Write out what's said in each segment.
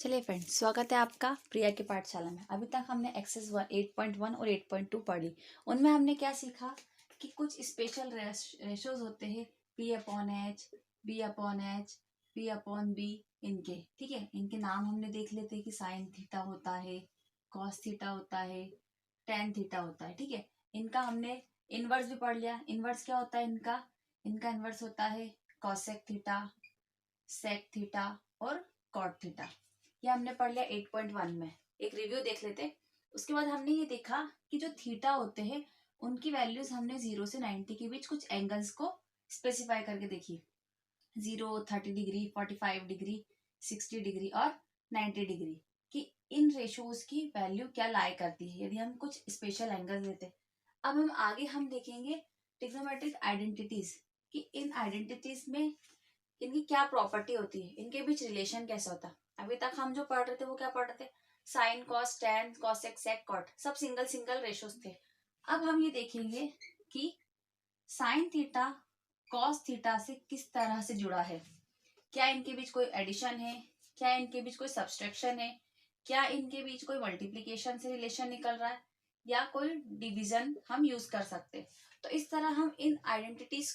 चलिए फ्रेंड्स, स्वागत है आपका प्रिया की पाठशाला में। अभी तक हमने एक्सेस 8.1 और 8.2 पढ़ी। उनमें हमने क्या सीखा कि कुछ स्पेशल रेशोज होते हैं, P/H, B/H, P/B इनके, ठीक है। इनके नाम हमने देख लेते हैं कि साइन थीटा होता है, कॉस थीटा होता है, टेन थीटा होता है, ठीक है। इनका हमने इनवर्स भी पढ़ लिया। इनवर्स क्या होता है इनका? इनका इनवर्स होता है कॉसेक थीटा, सेक थीटा और कॉट थीटा। ये हमने पढ़ लिया 8.1 में। एक रिव्यू देख लेते। उसके बाद हमने ये देखा कि जो थीटा होते हैं उनकी वैल्यूज हमने 0 से 90 के बीच कुछ एंगल्स को स्पेसिफाई करके देखी। 0, 30 डिग्री, 45 डिग्री, 60 डिग्री और 90 डिग्री कि इन रेशोज की वैल्यू क्या लाई करती है यदि हम कुछ स्पेशल एंगल लेते। अब हम आगे देखेंगे ट्रिग्नोमेट्रिक आइडेंटिटीज कि इन आइडेंटिटीज में इनकी क्या प्रॉपर्टी होती है, इनके बीच रिलेशन कैसा होता है। अभी तक हम जो पढ़ रहे थे वो क्या पढ़ रहे थे? साइन, कॉस, टेन, कॉसेक, सेक, कॉट, सब सिंगल सिंगल रेशोज थे। अब हम ये देखेंगे कि साइन थीटा कॉस थीटा से किस तरह से जुड़ा है। क्या इनके बीच कोई एडिशन है, क्या इनके बीच कोई सब्सट्रैक्शन है, क्या इनके बीच कोई मल्टीप्लीकेशन से रिलेशन निकल रहा है, या कोई डिवीजन हम यूज कर सकते। तो इस तरह हम इन आइडेंटिटीज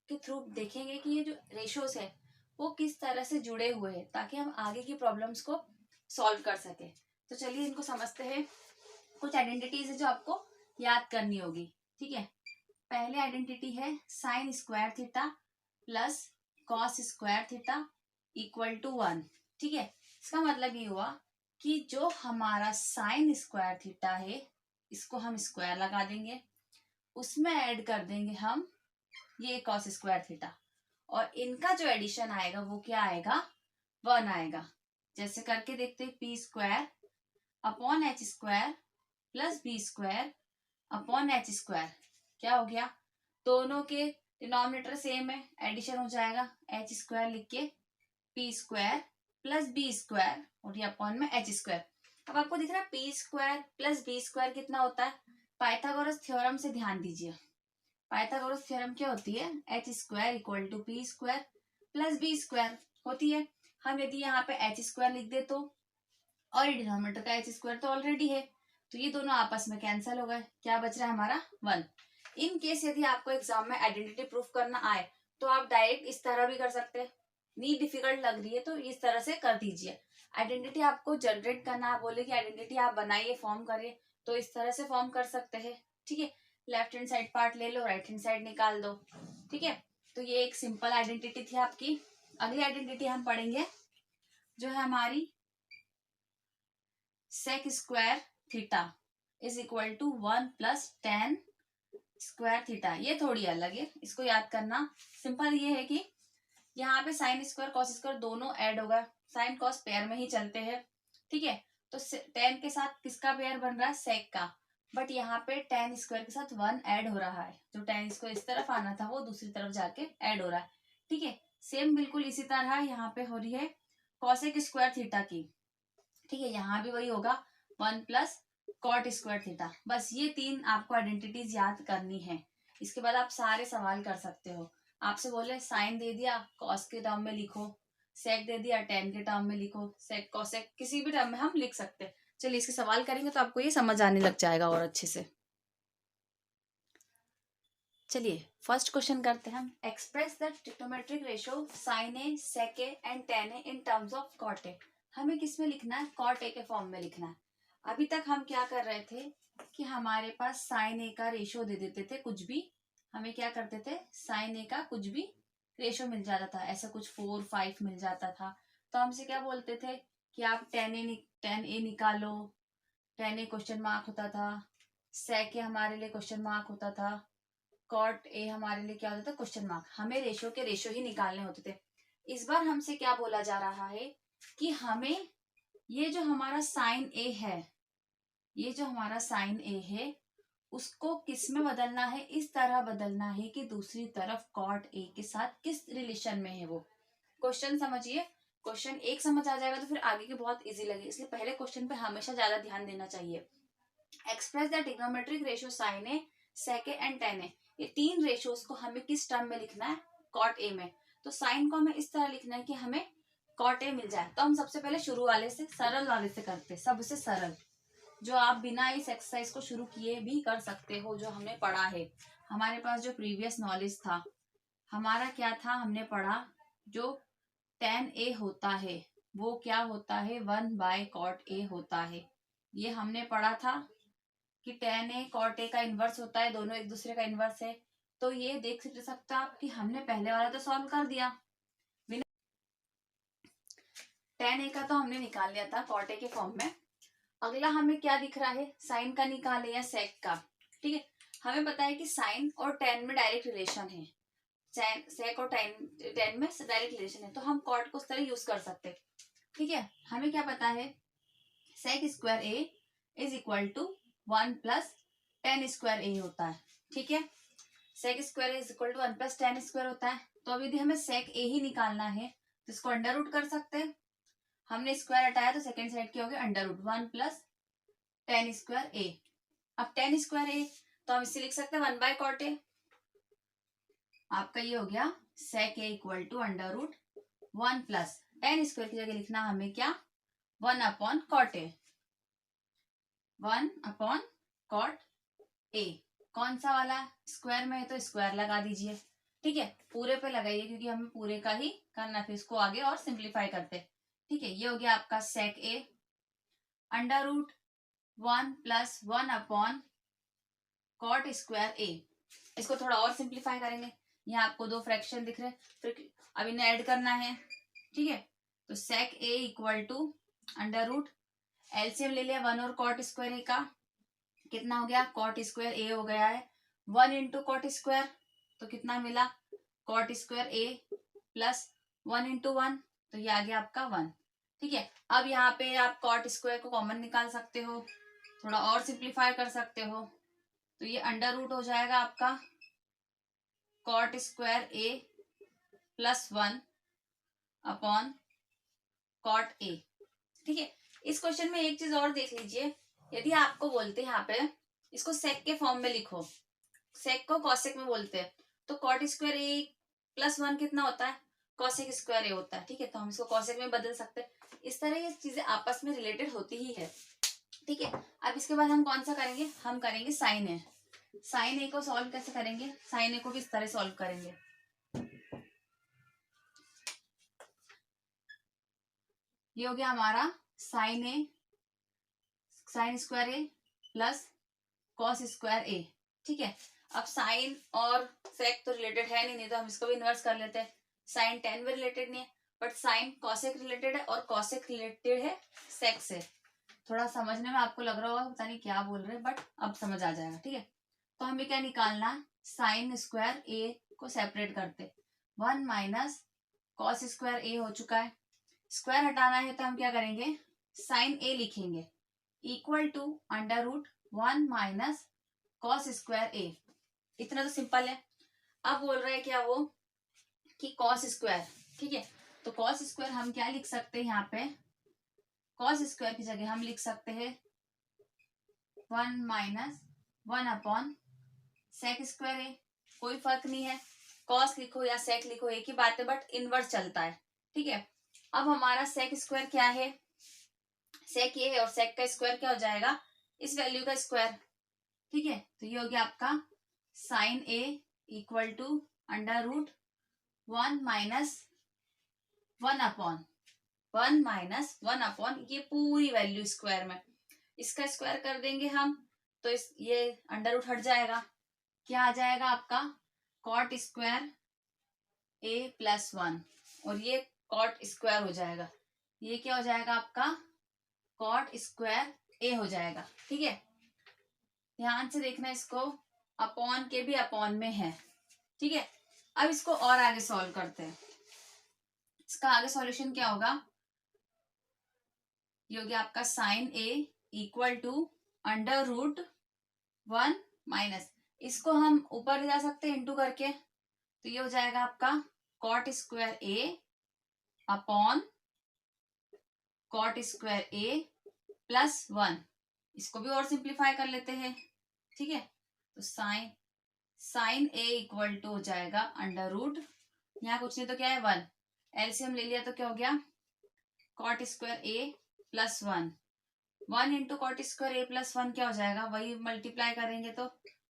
के थ्रू देखेंगे कि ये जो रेशोज है वो किस तरह से जुड़े हुए हैं, ताकि हम आगे की प्रॉब्लम्स को सॉल्व कर सके। तो चलिए इनको समझते हैं। कुछ आइडेंटिटीज है जो आपको याद करनी होगी, ठीक है। पहले आइडेंटिटी है sine square theta plus cos square theta equal to 1, ठीक है। इसका मतलब ये हुआ कि जो हमारा साइन स्क्वायर थीटा है इसको हम स्क्वायर लगा देंगे, उसमें ऐड कर देंगे हम ये कॉस स्क्वायर थीटा, और इनका जो एडिशन आएगा वो क्या आएगा? 1 आएगा। जैसे करके देखते हैं, p square upon h square plus b square upon h square. क्या हो गया? दोनों के डिनोमिनेटर सेम है, एडिशन हो जाएगा। एच स्क्वायर लिख के p square plus b square और ये अपॉन में एच स्क्वायर। अब आपको दिख रहा है p square plus b square कितना होता है? पाइथागोरस थ्योरम से ध्यान दीजिए। पाइथागोरस थ्योरम क्या होती है? H square equal to p square plus b square होती है। हम यदि यहाँ पे एच स्क्वायर लिख दे तो, और डिनोमिनेटर का एच स्क्वायर तो ऑलरेडी है, तो ये दोनों आपस में कैंसिल हो गए। क्या बच रहा है हमारा? 1। इन केस यदि आपको एग्जाम में आइडेंटिटी प्रूफ करना आए तो आप डायरेक्ट इस तरह भी कर सकते हैं। नहीं डिफिकल्ट लग रही है तो इस तरह से कर दीजिए। आइडेंटिटी आपको जनरेट करना, आप बोले कि आइडेंटिटी आप बनाइए, फॉर्म करिए, तो इस तरह से फॉर्म कर सकते हैं, ठीक है। लेफ्ट हैंड साइड पार्ट ले लो, राइट हैंड साइड निकाल दो, ठीक है। तो ये एक सिंपल आइडेंटिटी थी आपकी। अगली आइडेंटिटी हम पढ़ेंगे जो है हमारी sec square theta is equal to 1 plus tan square theta. ये थोड़ी अलग है, इसको याद करना। सिंपल ये है कि यहाँ पे साइन स्क्वायर कॉस स्क्वायर दोनों ऐड होगा। साइन कॉस पेयर में ही चलते हैं, ठीक है। तो टेन के साथ किसका पेयर बन रहा है? सेक का। बट यहाँ पे टेन स्क्वायर के साथ 1 ऐड हो रहा है। जो टेन स्क्वायर इस तरफ आना था वो दूसरी तरफ जाके ऐड हो रहा है, ठीक है। सेम बिल्कुल इसी तरह यहाँ पे हो रही है कॉसेक स्क्वायर थीटा की, ठीक है। यहाँ भी वही होगा 1 प्लस कॉट स्क्वायर थीटा। बस ये 3 आपको आइडेंटिटीज याद करनी है। इसके बाद आप सारे सवाल कर सकते हो। आपसे बोले साइन दे दिया, कॉस के टर्म में लिखो, सेक दे दिया, टेन के टर्म में लिखो, सेक कॉसेक किसी भी टर्म में हम लिख सकते हैं। चलिए इसके सवाल करेंगे तो आपको ये समझ आने लग जाएगा और अच्छे से। चलिए फर्स्ट क्वेश्चन करते हैं हम। Express the trigonometric ratio sine A, sec A and tan a in terms of cot a. हमें किस में लिखना है? कॉट ए के फॉर्म में लिखना है। अभी तक हम क्या कर रहे थे कि हमारे पास साइन ए का रेशियो दे देते थे, कुछ भी हमें क्या करते थे, साइन ए का कुछ भी रेशियो मिल जाता था, ऐसा कुछ 4, 5 मिल जाता था। तो हमसे क्या बोलते थे कि आप टेन ए निकालो। टेन ए क्वेश्चन मार्क होता था, सेक ए हमारे लिए क्वेश्चन मार्क होता था, कॉट ए हमारे लिए क्या होता था? Question mark. हमें रेशियो के रेशियो ही निकालने होते थे। इस बार हमसे क्या बोला जा रहा है कि हमें ये जो हमारा साइन ए है, ये जो हमारा साइन ए है उसको किस में बदलना है? इस तरह बदलना है कि दूसरी तरफ कॉट ए के साथ किस रिलेशन में है वो। क्वेश्चन समझिए। क्वेश्चन एक समझ आ जाएगा तो फिर आगे के बहुत इजी लगे, इसलिए पहले क्वेश्चन पे हमेशा ज्यादा ध्यान देना चाहिए। Express the trigonometric ratio sine A, sec A and tan A. ये 3 रेशियोज को हमें किस टर्म में लिखना है? कॉट ए में। तो साइन को हमें इस तरह लिखना है कि हमें कॉट ए मिल जाए। तो हम सबसे पहले शुरू वाले से, सरल वाले से करते, सबसे सरल, जो आप बिना इस एक्सरसाइज को शुरू किए भी कर सकते हो, जो हमने पढ़ा है। हमारे पास जो प्रीवियस नॉलेज था हमारा क्या था, हमने पढ़ा जो tan a होता है वो क्या होता है, 1/cot a होता है। ये हमने पढ़ा था कि tan a cot a का इनवर्स होता है, दोनों एक दूसरे का इनवर्स है। तो ये देख सकते हो आप कि हमने पहले वाला तो सॉल्व कर दिया, tan a का तो हमने निकाल लिया था cot a के फॉर्म में। अगला हमें क्या दिख रहा है, साइन का निकाले या सेक का। ठीक है, हमें पता है कि साइन और tan में डायरेक्ट रिलेशन है, सेक और tan में डायरेक्ट रिलेशन है, तो हम कॉट को उस तरह यूज कर सकते हैं। ठीक है, हमें क्या पता है, sec square A is equal to 1 plus tan square A होता है। ठीक है, sec square is equal to 1 plus tan square होता है। तो अभी यदि हमें सेक ए ही निकालना है तो इसको अंडर रूट कर सकते हैं। हमने स्क्वायर हटाया तो सेकेंड साइड क्या हो गया, under root 1 plus tan square A. अब tan स्क्वायर ए तो हम इसे लिख सकते हैं 1/cot a। आपका ये हो गया sec A equal to under root 1 plus tan square की जगह लिखना हमें क्या, 1/cot a, 1/cot a। कौन सा वाला, स्क्वायर में है तो स्क्वायर लगा दीजिए। ठीक है, पूरे पे लगाइए क्योंकि हमें पूरे का ही करना, फिर इसको आगे और सिंप्लीफाई करते। ठीक है, ये हो गया आपका sec A under root 1 plus 1/cot square A. इसको थोड़ा और सिंप्लीफाई करेंगे, यहाँ आपको दो फ्रैक्शन दिख रहे हैं, फिर अब इन्हें ऐड करना है। ठीक है, तो sec A equal to under root, LCM ले लिया 1 और cot स्क्वायर ए का, कितना हो गया, cot स्क्वायर ए हो गया है 1 इंटू कॉट स्क्वायर, तो कितना मिला, cot square a plus 1 into 1, तो ये आ गया आपका 1। ठीक है, अब यहाँ पे आप cot स्क्वायर को कॉमन निकाल सकते हो, थोड़ा और सिंप्लीफाई कर सकते हो, तो ये अंडर रूट हो जाएगा आपका cot square a plus 1/cot ए। ठीक है, इस क्वेश्चन में एक चीज और देख लीजिए, यदि आपको बोलते हैं यहाँ पे इसको सेक के फॉर्म में लिखो, सेक को कॉसेक में बोलते हैं, तो कॉट स्क्वायर ए प्लस 1 कितना होता है, कॉसेक स्क्वायर ए होता है। ठीक है, तो हम इसको कॉसेक में बदल सकते हैं। इस तरह ये चीजें आपस में रिलेटेड होती ही है। ठीक है, अब इसके बाद हम कौन सा करेंगे, हम करेंगे साइन ए। साइन ए को सॉल्व कैसे करेंगे, साइन ए को भी इस तरह सॉल्व करेंगे। ये हो गया हमारा sign a, sign square a plus cos square A. ठीक है, अब साइन और सेक तो रिलेटेड है नहीं तो हम इसको भी इन्वर्स कर लेते हैं। साइन tan में रिलेटेड नहीं है, बट साइन कॉसेक रिलेटेड है और कॉसेक रिलेटेड है सेक से। थोड़ा समझने में आपको लग रहा होगा पता नहीं क्या बोल रहे हैं, बट अब समझ आ जाएगा। ठीक है, तो हमें क्या निकालना, साइन स्क्वायर ए को सेपरेट करते, 1 माइनस कॉस स्क्वायर ए हो चुका है। स्क्वायर हटाना है तो हम क्या करेंगे, साइन ए लिखेंगे equal to under root 1 minus cos square A. इतना तो सिंपल है। अब बोल रहा है क्या वो कि कॉस स्क्वायर। ठीक है, तो कॉस स्क्वायर हम क्या लिख सकते हैं, यहाँ पे कॉस स्क्वायर की जगह हम लिख सकते हैं 1 माइनस 1 सेक स्क्वायर ए। कोई फर्क नहीं है, कॉस लिखो या सेक लिखो एक ही बात है, बट इनवर्स चलता है। ठीक है, अब हमारा सेक स्क्वायर क्या है, सेक ये है और सेक का स्क्वायर क्या हो जाएगा, इस वैल्यू का स्क्वायर। ठीक है, तो ये हो गया आपका sine A equal to under root 1 minus 1 ये पूरी वैल्यू स्क्वायर में, इसका स्क्वायर कर देंगे हम तो ये अंडर रूट हट जाएगा, क्या आ जाएगा आपका कॉट स्क्वायर ए प्लस 1, और ये कॉट स्क्वायर हो जाएगा, ये क्या हो जाएगा आपका कॉट स्क्वायर ए हो जाएगा। ठीक है, ध्यान से देखना इसको, अपॉन के भी अपॉन में है। ठीक है, अब इसको और आगे सॉल्व करते हैं। इसका आगे सॉल्यूशन क्या होगा, ये हो गया आपका sine A equal to under root 1 minus, इसको हम ऊपर ले जा सकते हैं इंटू करके, तो ये हो जाएगा आपका cot square A upon cot square a plus 1। इसको भी और सिंप्लीफाई कर लेते हैं। ठीक है, तो साइन ए इक्वल टू हो जाएगा अंडर रूट, यहाँ कुछ नहीं तो क्या है 1, एलसीएम ले लिया तो क्या हो गया cot square a plus 1, 1 into cot square a plus 1 क्या हो जाएगा, वही मल्टीप्लाई करेंगे तो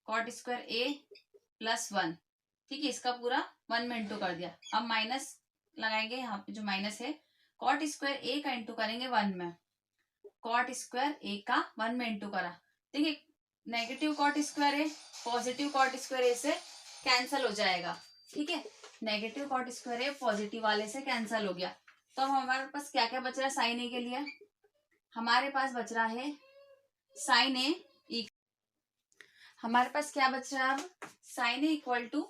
कॉट स्क्वायर ए प्लस 1, ठीक है, इसका पूरा 1 में इंटू कर दिया। अब माइनस लगाएंगे, यहाँ पे जो माइनस है कॉट स्क्वायर ए का इंटू करेंगे 1 में, कॉट स्क्वायर ए का 1 में इंटू करा, देखिए नेगेटिव कॉट स्क्वायर ए पॉजिटिव कॉट स्क्वायर ए से कैंसल हो जाएगा, ठीक है, नेगेटिव कॉट स्क्वायर ए पॉजिटिव वाले से कैंसल हो गया। तो अब हमारे पास क्या क्या बच रहा है साइन ए के लिए, हमारे पास बच रहा है साइन ए, हमारे पास क्या बच रहा है अब, sine A equal to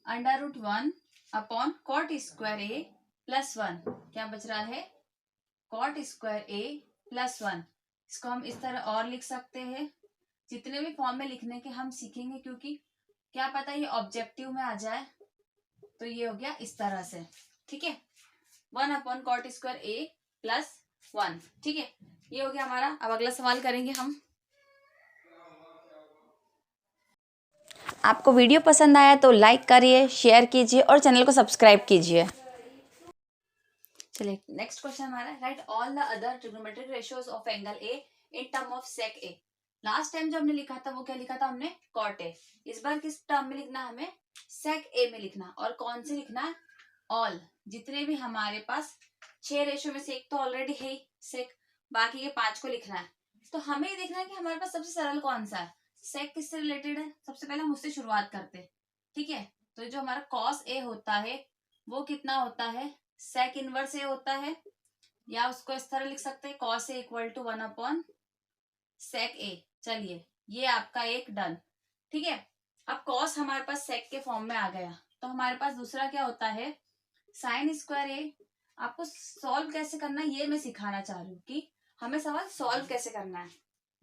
√1 upon cot square a plus 1, क्या बच रहा है, कॉट स्क्वायर ए प्लस 1। इसको हम इस तरह और लिख सकते हैं, जितने भी फॉर्म में लिखने के हम सीखेंगे, क्योंकि क्या पता ये ऑब्जेक्टिव में आ जाए, तो ये हो गया इस तरह से, ठीक है, 1 upon cot square a plus 1, ठीक है, ये हो गया हमारा। अब अगला सवाल करेंगे हम। आपको वीडियो पसंद आया तो लाइक करिए, शेयर कीजिए और चैनल को सब्सक्राइब कीजिए। चलिए नेक्स्ट क्वेश्चन हमारा, write all the other trigonometric ratios of angle a in term of sec a. Last time जो हमने लिखा था वो क्या लिखा था हमने, कॉट ए। इस बार किस टर्म में लिखना है हमें, सेक ए में लिखना, और कौन से लिखना है, ऑल, जितने भी हमारे पास 6 रेशियो में से एक तो ऑलरेडी है सेक, बाकी के 5 को लिखना है। तो हमें देखना है कि हमारे पास सबसे सरल कौन सा है, सेक किससे रिलेटेड है, सबसे पहले हम उससे शुरुआत करते, ठीक है। तो जो हमारा कॉस ए होता है वो कितना होता है, सेक इनवर्स ए होता है, या उसको इस तरह लिख सकते हैं cos A equal to 1 upon sec A. चलिए ये आपका एक डन, ठीक है। अब कॉस हमारे पास सेक के फॉर्म में आ गया, तो हमारे पास दूसरा क्या होता है, साइन स्क्वायर ए। आपको सॉल्व कैसे करना है ये मैं सिखाना चाह रही हूँ, कि हमें सवाल सॉल्व कैसे करना है।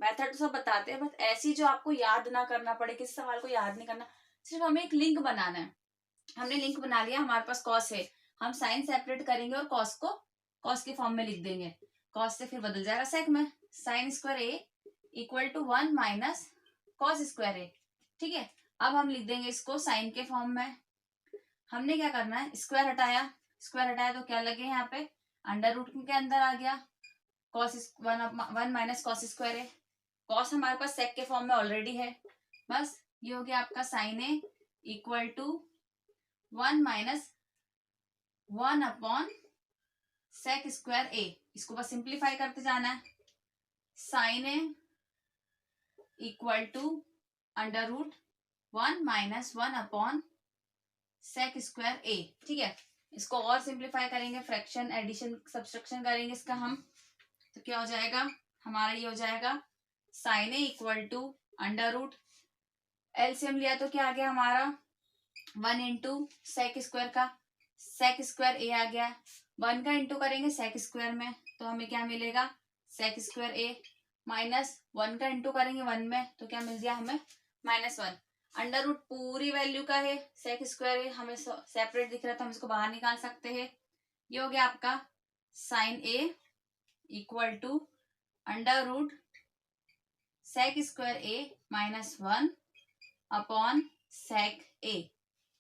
मेथड तो सब बताते हैं, बस ऐसी जो आपको याद ना करना पड़े, किस सवाल को याद नहीं करना, सिर्फ हमें एक लिंक बनाना है। हमने लिंक बना लिया, हमारे पास कॉस है, हम साइन सेपरेट करेंगे और कॉस को कॉस के फॉर्म में लिख देंगे, कॉस से फिर बदल जाएगा सेक में, sine square A equal to 1 minus cos square A, ठीक है। अब हम लिख देंगे इसको साइन के फॉर्म में। हमने क्या करना है, स्क्वायर हटाया, स्क्वायर हटाया तो क्या लगे यहाँ पे, अंडर रूट के अंदर आ गया कॉस 1 माइनस कॉस स्क्वायर ए। कॉस हमारे पास सेक के फॉर्म में ऑलरेडी है, बस ये हो गया आपका sine A equal to 1 minus 1 upon sec square A. इसको बस सिंप्लीफाई करते जाना है, sine A equal to under root 1 minus 1 upon sec square A, ठीक है। इसको और सिंप्लीफाई करेंगे, फ्रैक्शन एडिशन सब्सट्रैक्शन करेंगे इसका हम, तो क्या हो जाएगा हमारा, ये हो जाएगा sine A equal to under root, LCM लिया तो क्या आ गया हमारा 1 इंटू सेक स्क्वायर का, सेक स्क्वायर ए आ गया, 1 का इंटू करेंगे सेक स्क्वायर में तो हमें क्या मिलेगा, सेक स्क्वायर ए, माइनस 1 का इंटू करेंगे 1 में तो क्या मिल गया हमें -1। अंडर रूट पूरी वैल्यू का है, सेक स्क्वायर है, हमें सेपरेट दिख रहा था, हम इसको बाहर निकाल सकते हैं। ये हो गया आपका sine A equal to under root sec square A -1 upon sec A.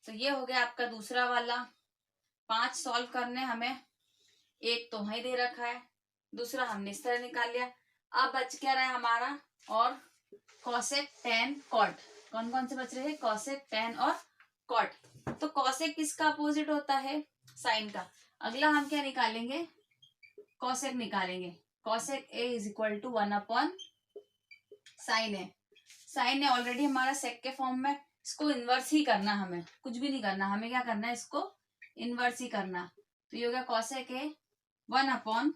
तो ये हो गया आपका दूसरा वाला। 5 सॉल्व करने हमें, एक तो वहीं दे रखा है, दूसरा हमने इस तरह निकाल लिया। अब बच क्या रहा है हमारा, और कॉसेक टेन कॉट, कौन कौन से बच रहे हैं, कॉसेक टेन और कॉट। तो कॉसेक किसका अपोजिट होता है, साइन का। अगला हम क्या निकालेंगे, कॉसेक निकालेंगे, cosec A is equal to 1 upon sine a. Sine a already हमारा सेक के फॉर्म में, इसको इनवर्स ही करना, हमें कुछ भी नहीं करना, हमें क्या करना है, इसको इनवर्स ही करना। तो ये हो गया कॉसेक ए 1 अपॉन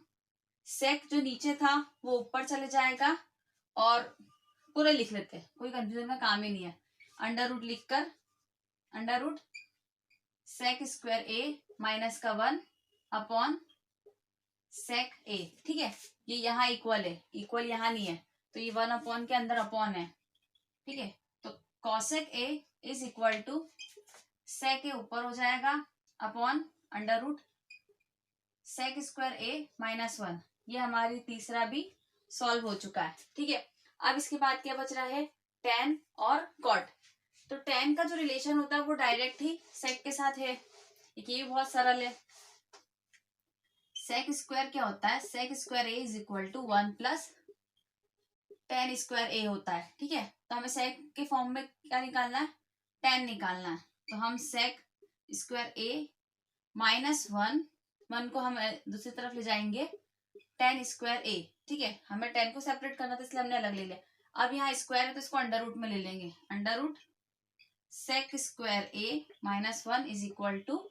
सेक, जो नीचे था वो ऊपर चले जाएगा, और पूरे लिख लेते हैं, कोई कंफ्यूजन का काम ही नहीं है। अंडर रूट लिखकर under root sec square a minus का 1 अपॉन सेक ए, ठीक है। ये यहाँ इक्वल है, इक्वल यहाँ नहीं है, तो ये 1 अपॉन के अंदर अपॉन है, ठीक है। तो cosec A is equal to sec A ऊपर हो जाएगा upon under root sec square A -1। ये हमारी तीसरा भी सॉल्व हो चुका है, ठीक है। अब इसके बाद क्या बच रहा है, टेन और कॉट। तो टेन का जो रिलेशन होता है वो डायरेक्ट ही सेक के साथ है, ये बहुत सरल है। सेक स्क्वायर क्या होता है, sec square A is equal to 1 plus tan square A होता है। ठीक है, तो हमें सेक के फॉर्म में क्या निकालना है, टेन निकालना है। तो हम सेक स्क्वायर ए माइनस 1 को हम दूसरी तरफ ले जाएंगे, टेन स्क्वायर ए। ठीक है, हमें 10 को सेपरेट करना था इसलिए हमने अलग ले लिया। अब यहाँ स्क्वायर है तो इसको अंडर रूट में ले लेंगे, under root sec square a minus 1 is equal to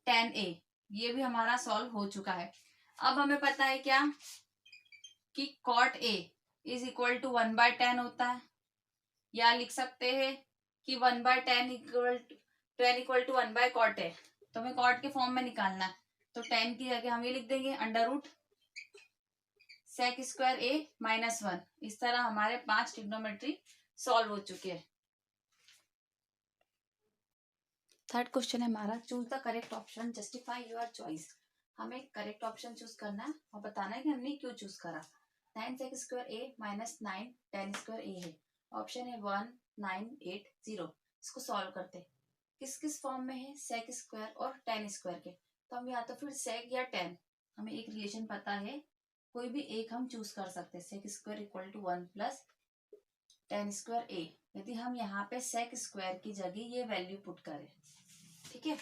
10a। ये भी हमारा सॉल्व हो चुका है। अब हमें पता है क्या कि cot a is equal to 1/10 होता है, या लिख सकते हैं कि 1/10 इक्वल टू 1/कॉट है। तो हमें कॉट के फॉर्म में निकालना है, तो 10 की जगह हम ये लिख देंगे under root sec square a minus 1। इस तरह हमारे 5 ट्रिग्नोमेट्री सॉल्व हो चुके हैं। थर्ड क्वेश्चन है हमारा, choose the correct option, justify your choice. हमें करेक्ट ऑप्शन चूज करना है और बताना है कि हमने क्यों चूज करा। 9 सेक स्क्वायर ए माइनस 9 10 स्क्वायर ए है। ऑप्शन है 1 9 8 0। इसको सॉल्व करते, किस किस फॉर्म में है, सेक स्क्वायर और 10 स्क्वायर के। तो हम या तो फिर सेक या 10, हमें एक रिलेशन पता है, कोई भी एक हम चूज कर सकते हैं। Sec square equal to 1 plus 10 square A. यदि हम यहाँ पे सेक स्क्वायर की जगह ये वैल्यू पुट करें, ठीक है,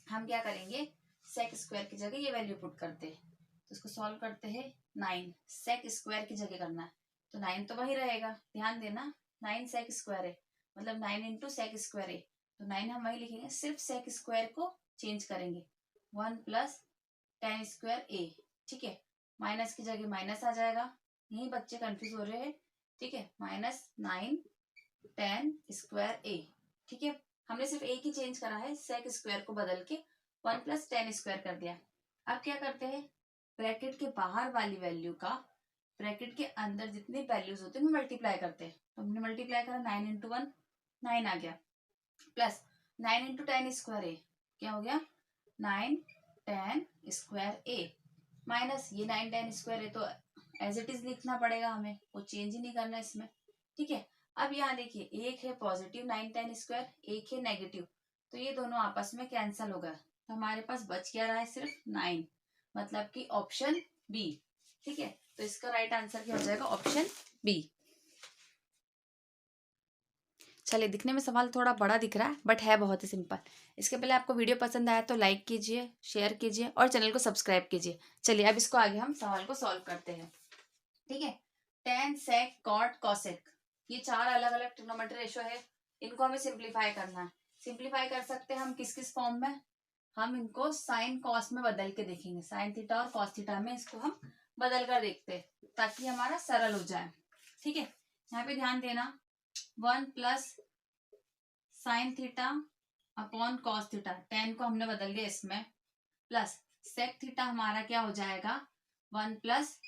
हम क्या करेंगे, सेक स्क्वायर की जगह ये वैल्यू पुट करते हैं। तो इसको सॉल्व करते हैं, 9 सेक स्क्वायर की जगह करना है, तो 9 तो वही रहेगा, ध्यान देना 9 सेक स्क्वायर है, मतलब 9 इंटू सेक स्क्वायर है, तो 9 हम वही लिखेंगे, सिर्फ सेक स्क्वायर को चेंज करेंगे, 1 प्लस 10 स्क्वायर ए। ठीक है, माइनस की जगह माइनस आ जाएगा, यही बच्चे कंफ्यूज हो रहे हैं। ठीक है, माइनस 9 10 स्क्वायर ए। ठीक है, हमने सिर्फ ए की चेंज करा है, सेक स्क्वायर को बदल के 1 प्लस 10 स्क्वायर कर दिया। अब क्या करते हैं, ब्रैकेट के बाहर वाली वैल्यू का ब्रैकेट के अंदर जितनी वैल्यूज होते हैं मल्टीप्लाई करते हैं। तो हमने मल्टीप्लाई करा, 9 इंटू 1 9 आ गया, प्लस 9 इंटू 10 स्क्वायर ए, क्या हो गया 9 10 स्क्वायर ए, माइनस ये 9 10 स्क्वायर है तो एज इट इज लिखना पड़ेगा, हमें वो चेंज ही नहीं करना इसमें। ठीक है, अब यहाँ देखिए, एक है पॉजिटिव 9 10 स्क्वायर, एक है नेगेटिव, तो ये दोनों आपस में कैंसल हो गया, तो हमारे पास बच क्या रहा है, सिर्फ 9, मतलब कि ऑप्शन बी। ठीक है, तो इसका राइट आंसर क्या हो जाएगा, ऑप्शन बी। चलिए, दिखने में सवाल थोड़ा बड़ा दिख रहा है बट है बहुत ही सिंपल। इसके पहले आपको वीडियो पसंद आया तो लाइक कीजिए, शेयर कीजिए और चैनल को सब्सक्राइब कीजिए। चलिए अब इसको आगे हम सवाल को सॉल्व करते हैं। ठीक है, टेन सेक कॉट कॉसेक, ये 4 अलग अलग ट्रिग्नोमेट्री रेशो है, इनको हमें सिंप्लीफाई करना है। सिंप्लीफाई कर सकते हैं हम किस किस फॉर्म में, हम इनको साइन कॉस में बदल के देखेंगे, साइन थीटा और कॉस थीटा में इसको हम बदल कर देखते हैं ताकि हमारा सरल हो जाए। ठीक है, यहाँ पे ध्यान देना, 1 plus sine theta upon cos theta, 10 को हमने बदल दिया इसमें, प्लस सेक थीटा हमारा क्या हो जाएगा, 1 प्लस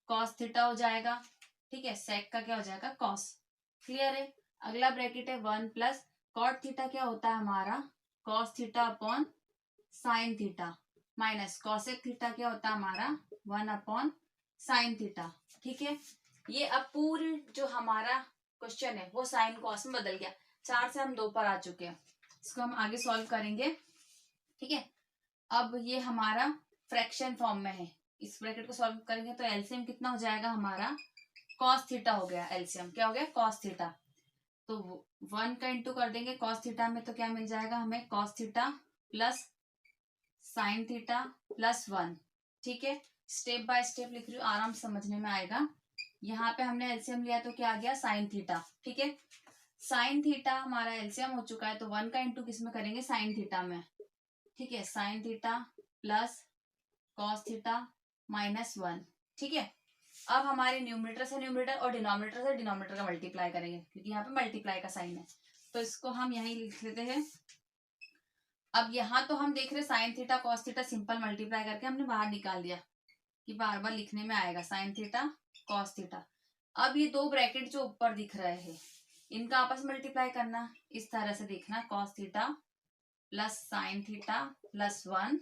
कॉस थीटा हो जाएगा। ठीक है, सेक का क्या हो जाएगा, कॉस। क्लियर है, अगला ब्रैकेट है 1 प्लस कॉट थीटा, क्या होता है हमारा cos theta upon sine theta, minus cosec theta क्या होता है हमारा 1 अपॉन साइन थीटा। ठीक है, ये अब पूरी जो हमारा क्वेश्चन है वो साइन कॉस में बदल गया, 4 से हम 2 पर आ चुके हैं, इसको हम आगे सॉल्व करेंगे। ठीक है, अब ये हमारा फ्रैक्शन फॉर्म में है, इस ब्रैकेट को सॉल्व करेंगे तो एलसीएम कितना हो जाएगा हमारा, कॉस थीटा हो गया, एलसीएम क्या हो गया, कॉस थीटा। तो 1 का इंटू कर देंगे कॉस थीटा में, तो क्या मिल जाएगा हमें, cos theta plus sine theta plus 1। ठीक है, स्टेप बाय स्टेप लिख रही हूँ, आराम समझने में आएगा। यहाँ पे हमने एलसीएम लिया तो क्या आ गया, साइन थीटा। ठीक है, साइन थीटा हमारा एलसीएम हो चुका है, तो 1 का इंटू किस में करेंगे, साइन थीटा में। ठीक है, sine theta plus cos theta minus 1। ठीक है, अब हमारे न्यूमरेटर से न्यूमरेटर और डिनोमिनेटर से डिनोमिनेटर का मल्टीप्लाई करेंगे, क्योंकि यहाँ पे मल्टीप्लाई का साइन है, तो इसको हम यहीं लिख लेते हैं। अब यहाँ तो हम देख रहे sine theta cos theta simple multiply करके हमने बाहर निकाल दिया कि बार बार लिखने में आएगा, साइन थीटा कॉस थीटा। अब ये 2 ब्रैकेट जो ऊपर दिख रहे हैं इनका आपस में मल्टीप्लाई करना, इस तरह से देखना, cos theta plus sine theta plus 1,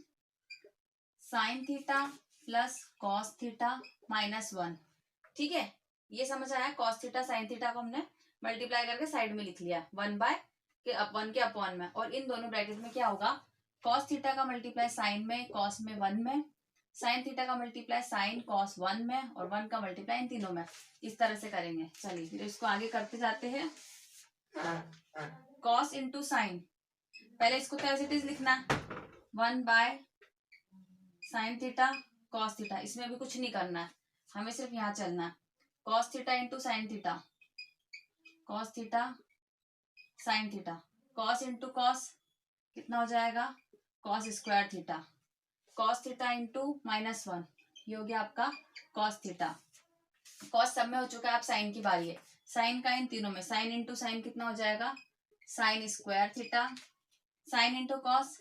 sine theta plus cos theta minus 1। ठीक है, ये समझ आया, कॉस थीटा साइन थीटा को हमने मल्टीप्लाई करके साइड में लिख लिया, 1 के अपॉन में, और इन दोनों ब्रैकेट में क्या होगा, कॉस थीटा का मल्टीप्लाई साइन में, कॉस में 1 में, साइन थीटा का मल्टीप्लाई साइन कॉस 1 में और 1 का मल्टीप्लाई इन तीनों में, इस तरह से करेंगे। चलिए फिर इसको आगे करते जाते हैं। कॉस इंटू साइन, पहले इसको तो एज इट इज लिखना है, 1 by sine theta cos theta, इसमें भी कुछ नहीं करना है, हमें सिर्फ यहाँ चलना है। Cos theta into sine theta, cos theta sine theta, cos into cos कितना हो जाएगा, cos square theta, cos theta into -1, ये हो गया आपका कॉस थीटा। कॉस सब में हो चुका है, अब साइन की बारी है। साइन का इन तीनों में, साइन इंटू साइन कितना हो जाएगा, sign square theta, sine into cos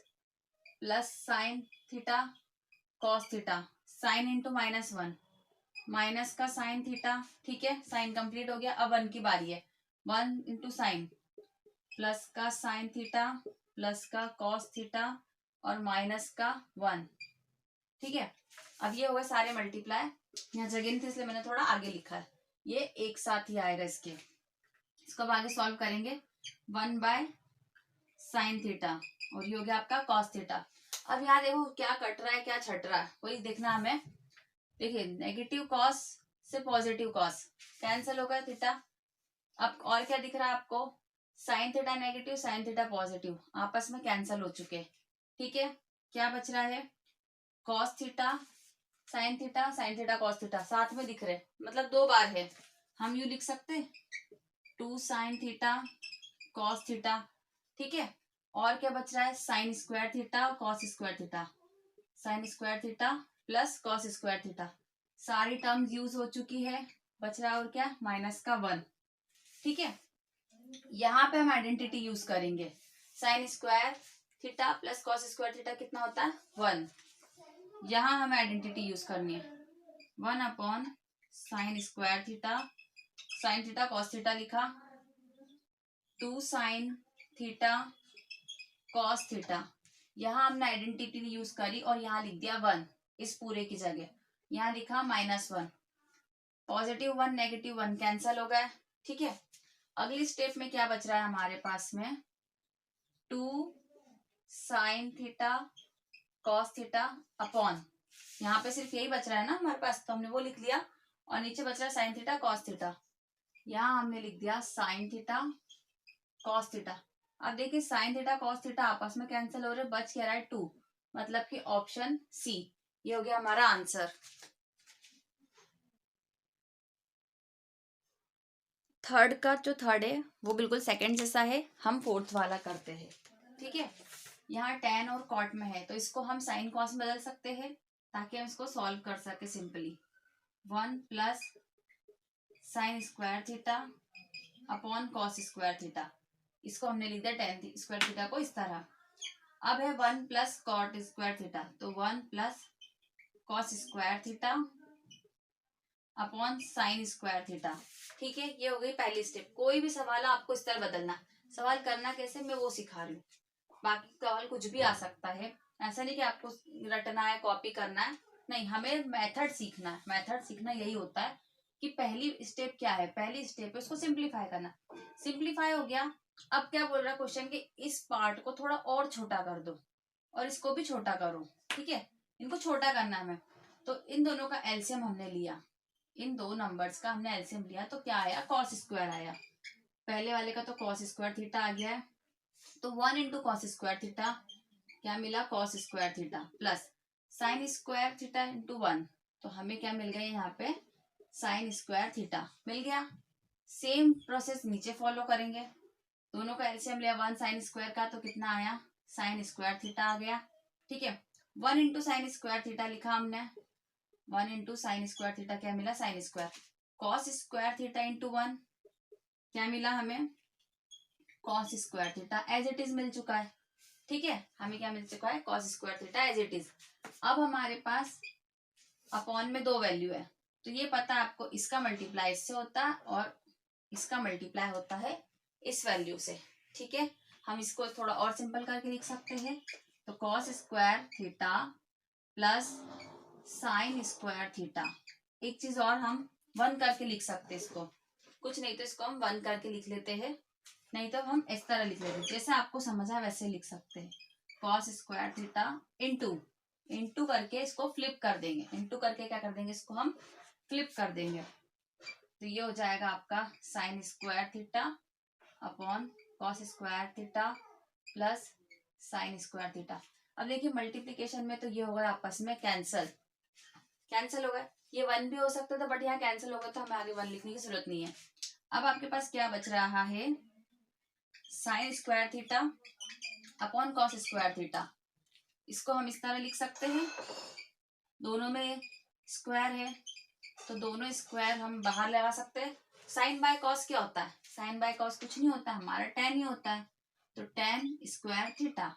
plus sine theta cos theta, sine into -1 minus का साइन थीटा। ठीक है, साइन कंप्लीट हो गया। अब 1 की बारी है, 1 इंटू साइन प्लस का साइन थीटा प्लस का कॉस थीटा और माइनस का 1। ठीक है, अब ये हो गए सारे मल्टीप्लाई, यहाँ जगह नहीं थी इसलिए मैंने थोड़ा आगे लिखा है, ये एक साथ ही आएगा इसके। इसको अब आगे सॉल्व करेंगे, 1 बाय साइन थीटा और ये हो गया आपका कॉस थीटा। अब यहाँ देखो क्या कट रहा है क्या छट रहा है, वही देखना हमें। देखिए नेगेटिव कॉस से पॉजिटिव कॉस कैंसिल हो गया थीटा। अब और क्या दिख रहा है आपको, sine theta negative sine theta positive आपस में कैंसिल हो चुके। ठीक है, क्या बच रहा है, cos theta sine theta cos theta साथ में दिख रहे, मतलब 2 बार है, हम यू लिख सकते 2 साइन थीटा कॉस थीटा। ठीक है, और क्या बच रहा है, साइन स्क्वायर थीटा और cos square theta, sign square theta plus cos square theta, सारी टर्म्स यूज हो चुकी है, बच रहा है और क्या, -1। ठीक है, यहाँ पे हम आइडेंटिटी यूज करेंगे, sign square theta plus cos square theta कितना होता है 1, यहाँ हमें आइडेंटिटी यूज करनी है, 1 upon sign square theta cos theta लिखा, 2 साइन थीटा कॉस थीटा, यहाँ हमने आइडेंटिटी यूज करी और यहाँ लिख दिया 1 इस पूरे की जगह, यहाँ लिखा -1, +1 -1 कैंसल हो गया। ठीक है, अगली स्टेप में क्या बच रहा है हमारे पास में, 2 sine theta cos theta upon, यहाँ पे सिर्फ यही बच रहा है ना हमारे पास, तो हमने वो लिख लिया, और नीचे बच रहा है साइन थीटा कॉस थीटा, यहाँ हमने लिख दिया साइन थीटा कॉस थीटा। अब देखिए साइन थीटा कॉस थीटा आपस में कैंसिल हो रहे, बच क्या रहा है 2, मतलब कि ऑप्शन सी, ये हो गया हमारा आंसर। थर्ड का जो थर्ड है वो बिल्कुल सेकंड जैसा है, हम फोर्थ वाला करते हैं। ठीक है, यहाँ टेन और कॉट में है तो इसको हम साइन कॉस में बदल सकते हैं ताकि हम इसको सॉल्व कर सके simply, 1 plus sign square theta upon cos square theta, इसको हमने लिख दिया टेन स्क्वायर थीटा को इस तरह। अब है 1 प्लस कॉट स्क्वायर थीटा, तो 1 plus cos square theta upon sine square theta. ठीक है, ये हो गई पहली स्टेप। कोई भी सवाल आपको इस तरह बदलना, सवाल करना कैसे मैं वो सिखा रही हूँ, बाकी सवाल कुछ भी आ सकता है, ऐसा नहीं कि आपको रटना है कॉपी करना है, नहीं, हमें मेथड सीखना है। मेथड सीखना यही होता है कि पहली स्टेप क्या है, पहली स्टेप है उसको सिंप्लीफाई करना, सिंप्लीफाई हो गया। अब क्या बोल रहा है क्वेश्चन कि इस पार्ट को थोड़ा और छोटा कर दो और इसको भी छोटा करो। ठीक है, इनको छोटा करना है हमें, तो इन दोनों का एलसीएम हमने लिया, इन दो नंबर्स का हमने एलसीएम लिया, तो क्या आया, कॉस स्क्वायर आया। पहले वाले का तो कॉस स्क्वायर थीटा आ गया है, तो 1 इंटू कॉस स्क्वायर थीटा क्या मिला, cos square theta plus sign square theta into 1, तो हमें क्या मिल गया यहाँ पे, साइन स्क्वायर थीटा मिल गया। सेम प्रोसेस नीचे फॉलो करेंगे, दोनों का एलसीएम लिया 1 साइन स्क्वायर का, तो कितना आया, साइन स्क्वायर थीटा आ गया। ठीक है, 1 इंटू साइन स्क्वायर थीटा लिखा हमने, 1 इंटू साइन स्क्वायर थीटा क्या मिला, sine square, cos square theta into 1 क्या मिला हमें, cos square theta as it is मिल चुका है। ठीक है, हमें क्या मिल चुका है, cos square theta as it is. अब हमारे पास अपॉन में 2 वैल्यू है, तो ये पता है आपको, इसका मल्टीप्लाई इससे होता है और इसका मल्टीप्लाई होता है इस वैल्यू से। ठीक है, हम इसको थोड़ा और सिंपल करके लिख सकते हैं, तो cos square theta plus sign square theta, एक चीज और हम 1 करके लिख सकते हैं इसको, कुछ नहीं तो इसको हम 1 करके लिख लेते हैं, नहीं तो हम इस तरह लिख लेते हैं, जैसे आपको समझ आए वैसे लिख सकते हैं, cos square theta into into करके इसको फ्लिप कर देंगे, इंटू करके क्या कर देंगे, इसको हम फ्लिप कर देंगे। तो ये हो जाएगा आपका sign square theta upon cos square theta plus sign square theta. अब देखिए मल्टीप्लीकेशन में तो ये होगा आपस में कैंसल, कैंसिल हो गए, ये 1 भी हो सकता था बट यहाँ कैंसिल हो गया तो हमें आगे 1 लिखने की जरूरत नहीं है। अब आपके पास क्या बच रहा है, sine square theta upon cos square theta. इसको हम इस तरह लिख सकते हैं, दोनों में स्क्वायर है तो दोनों स्क्वायर हम बाहर लगा सकते हैं। साइन बाय कॉस क्या होता है, साइन बाय कॉस कुछ नहीं होता, हमारा टेन ही होता है। तो ten square theta,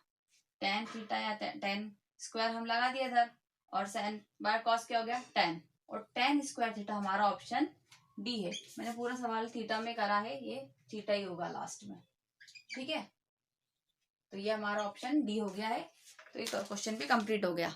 tan theta या टेन स्क्वायर हम लगा दिए इधर, और साइन बाय कॉस क्या हो गया, टेन, और टेन स्क्वायर थीटा हमारा ऑप्शन डी है। मैंने पूरा सवाल थीटा में करा है, ये थीटा ही होगा लास्ट में, ठीक है। तो ये हमारा ऑप्शन डी हो गया है, तो ये क्वेश्चन भी कंप्लीट हो गया।